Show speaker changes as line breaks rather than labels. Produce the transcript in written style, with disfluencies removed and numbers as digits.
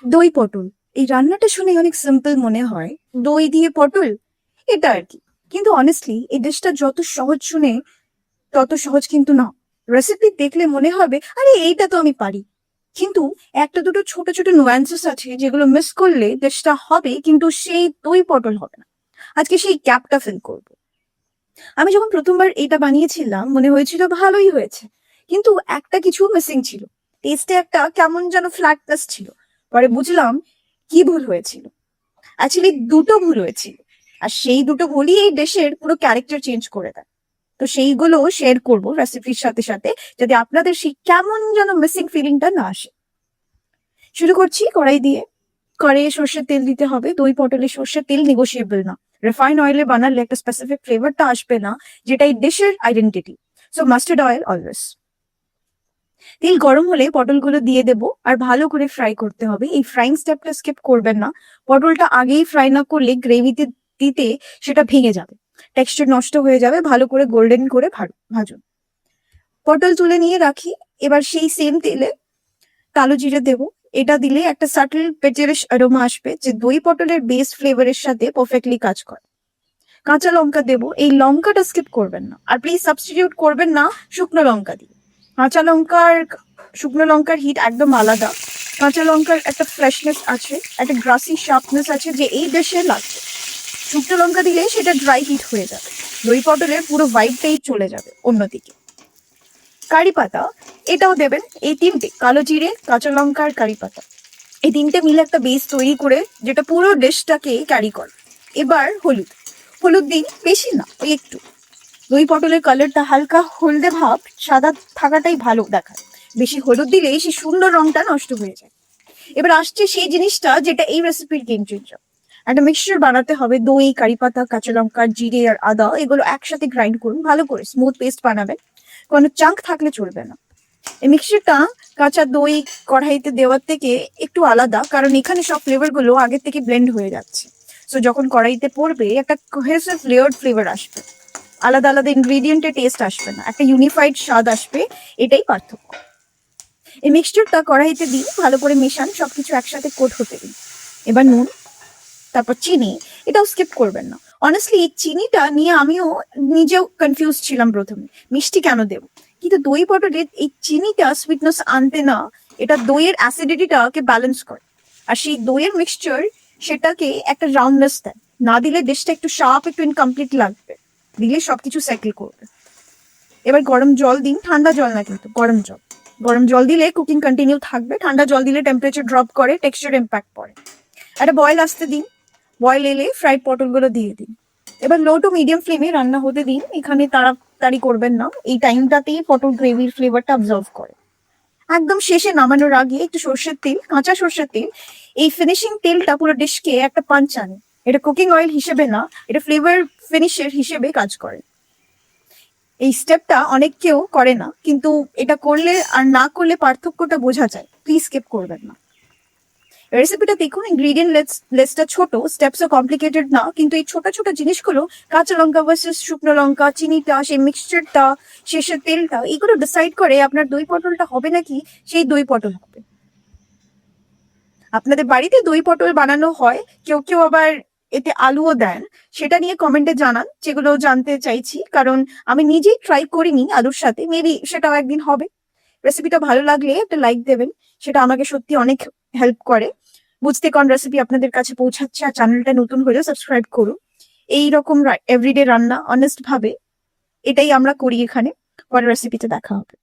দই পটল। এই রান্নাটা শুনে অনেক সিম্পল মনে হয়, দই দিয়ে পটল, এটা আর কি। কিন্তু অনেস্টলি এই ডিশটা যত সহজ শুনে তত সহজ কিন্তু না। রেসিপি দেখলে মনে হবে আরে এইটা তো আমি পারি, কিন্তু একটা দুটো ছোট ছোট নুয়ান্সেস আছে যেগুলো মিস করলে ডিশটা হবে কিন্তু সেই দই পটল হবে না। আজকে সেই গ্যাপটা ফিল করব। আমি যখন প্রথমবার এটা বানিয়েছিলাম মনে হয়েছিল ভালোই হয়েছে, কিন্তু একটা কিছু মিসিং ছিল। টেস্টে একটা কেমন যেন ফ্ল্যাটনেস ছিল। পরে বুঝলাম কি ভুল হয়েছিল। অ্যাকচুয়ালি দুটো ভুল হয়েছিল, আর সেই দুটো ভুলই এই ডিশের পুরো ক্যারেক্টার চেঞ্জ করে দেয়। তো সেইগুলো শেয়ার করবো রেসিপির সাথে সাথে, যাতে আপনাদের সেই কেমন যেন মিসিং ফিলিংটা না আসে। শুরু করছি কড়াই দিয়ে। কড়াইয়ে সর্ষের তেল দিতে হবে। দই পটলে সর্ষের তেল নেগোশিয়েবল না। রিফাইন অয়েলে বানালে একটা স্পেসিফিক ফ্লেভারটা আসবে না, যেটা এই ডিশের identity. So mustard oil always. তেল গরম হলে পটলগুলো দিয়ে দেব, আর ভালো করে ফ্রাই করতে হবে। এই ফ্রাইং স্টেপটা স্কিপ করবেন না। পটলটা আগেই ফ্রাই না করলে গ্রেভিতে দিতে সেটা ভেঙে যাবে, টেক্সচার নষ্ট হয়ে যাবে। ভালো করে গোল্ডেন করে ভাজুন। পটল তুলে নিয়ে রাখি। এবার সেই সেম তেলে কালো জিরে দেব। এটা দিলে একটা সাটল পেচারিশ অ্যারোমা আসবে, যে দই পটলের বেস ফ্লেভারের সাথে পারফেক্টলি কাজ করে। কাঁচা লঙ্কা দেব। এই লঙ্কাটা স্কিপ করবেন না, আর প্লিজ সাবস্টিটিউট করবেন না শুকনো লঙ্কা দিয়ে। কাঁচা লঙ্কার শুকনো লঙ্কার হিট একদম আলাদা। কাঁচা লঙ্কার একটা ফ্রেশনেস আছে, একটা গ্রাসি শার্পনেস আছে, যে এই ডিশে লাগবে। শুকনো লঙ্কা দিলে সেটা ড্রাই হিট হয়ে যাবে, দই পটলের পুরো ভাইবটাই চলে যাবে অন্যদিকে। কারি পাতা এটাও দেবেন। এই তিনটে, কালো জিরে, কাঁচা লঙ্কা আর কারি পাতা, এই তিনটে মিলে একটা বেস তৈরি করে, যেটা পুরো ডিশটাকে ক্যারি করে। এবার হলুদ। হলুদ দিন, বেশি না, ওই একটু। দই পটলের কালারটা হালকা হলদে ভাব, সাদা থাকাটাই ভালো দেখায়। বেশি হলুদ দিলে সেই সুন্দর রংটা নষ্ট হয়ে যায়। এবার আসছে সেই জিনিসটা যেটা এই রেসিপির গেম চেঞ্জার। একটা মিক্সচার বানাতে হবে। দই, কারি পাতা, কাঁচা লঙ্কা, জিরে আর আদা, এগুলো একসাথে গ্রাইন্ড করুন ভালো করে, স্মুথ পেস্ট বানাবেন। কোনো চাঙ্ক থাকলে চলবে না। এই মিক্সচারটা কাঁচা দই কড়াইতে দেওয়ার থেকে একটু আলাদা, কারণ এখানে সব ফ্লেভার গুলো আগে থেকে ব্লেন্ড হয়ে যাচ্ছে। সো যখন কড়াইতে পড়বে একটা কোহেসিভ লেয়ার্ড ফ্লেভার আসবে। আলাদা আলাদা ইনগ্রেডিয়েন্টের টেস্ট আসবে না, একটা ইউনিফাইড স্বাদ আসবে। এটাই পার্থক্য। এই মিক্সচারটা কড়াইতে দিন, ভালো করে মেশান, সবকিছু একসাথে কোট হতে দিন। এবার নুন, তারপর চিনি। এটাও স্কিপ করবেন না। অনেস্টলি এই চিনিটা নিয়ে আমিও নিজেও কনফিউজ ছিলাম প্রথমে, মিষ্টি কেন দেব। কিন্তু দই পটলে এই চিনিটা সুইটনেস আনতে না, এটা দইয়ের অ্যাসিডিটিটাকে ব্যালেন্স করে। আর সেই দইয়ের মিক্সচার সেটাকে একটা রাউন্ডনেস দেয়। না দিলে ডিশটা একটু শার্প, একটু ইনকমপ্লিট লাগবে। দিলে সবকিছু সেটেল করবে। এবার গরম জল দিন, ঠান্ডা জল না কিন্তু গরম জল। গরম জল দিলে কুকিং কন্টিনিউ থাকবে, ঠান্ডা জল দিলে টেম্পারেচার ড্রপ করে, টেক্সচার ইম্প্যাক্ট পড়ে। একটা বয়েল আসতে দিন। বয়েল এলে ফ্রাইড পটলগুলো দিয়ে দিন। এবার লো টু মিডিয়াম ফ্লেমে রান্না হতে দিন। এখানে তাড়াতাড়ি করবেন না, এই টাইমটাতেই পটল গ্রেভির ফ্লেভারটা অবজার্ভ করে। একদম শেষে নামানোর আগে একটু সর্ষের তেল, কাঁচা সর্ষের তেল, এই ফিনিশিং তেলটা পুরো ডিশকে একটা পাঞ্চ আনে। এটা কুকিং অয়েল হিসেবে না, এটা ফ্লেভার ফিনিশের হিসেবে কাজ করে। এই স্টেপটা অনেক কেউ করে না, কিন্তু এটা করলে আর না করলে পার্থক্যটা বোঝা যায়। প্লিজ স্কিপ করবেন না। রেসিপিটা দেখুন, ইনগ্রিডিয়েন্ট লিস্টটা ছোট, স্টেপসও কমপ্লিকেটেড না, কিন্তু এই ছোট ছোট জিনিসগুলো, কাঁচা লঙ্কা ভার্সেস শুকনো লঙ্কা, চিনিটা, সেই মিক্সচারটা, শেষের তেলটা, এগুলো ডিসাইড করে আপনার দই পটলটা হবে নাকি সেই দই পটল হবে। আপনাদের বাড়িতে দই পটল বানানো হয়, কেউ কেউ আবার এতে আলুও দেন। সেটা নিয়ে কমেন্টে জানান, যেগুলো জানতে চাইছি, কারণ আমি নিজেই ট্রাই করিনি আলুর সাথে, মেবি সেটাও একদিন হবে। রেসিপিটা ভালো লাগলে একটা লাইক দেবেন, সেটা আমাকে সত্যি অনেক হেল্প করে বুঝতে কোন রেসিপি আপনাদের কাছে পৌঁছাচ্ছে। আর চ্যানেলটা নতুন হলেও সাবস্ক্রাইব করুন। এইরকম এভরিডে রান্না অনেস্ট ভাবে এটাই আমরা করি এখানে। পরের রেসিপিতে দেখা হবে।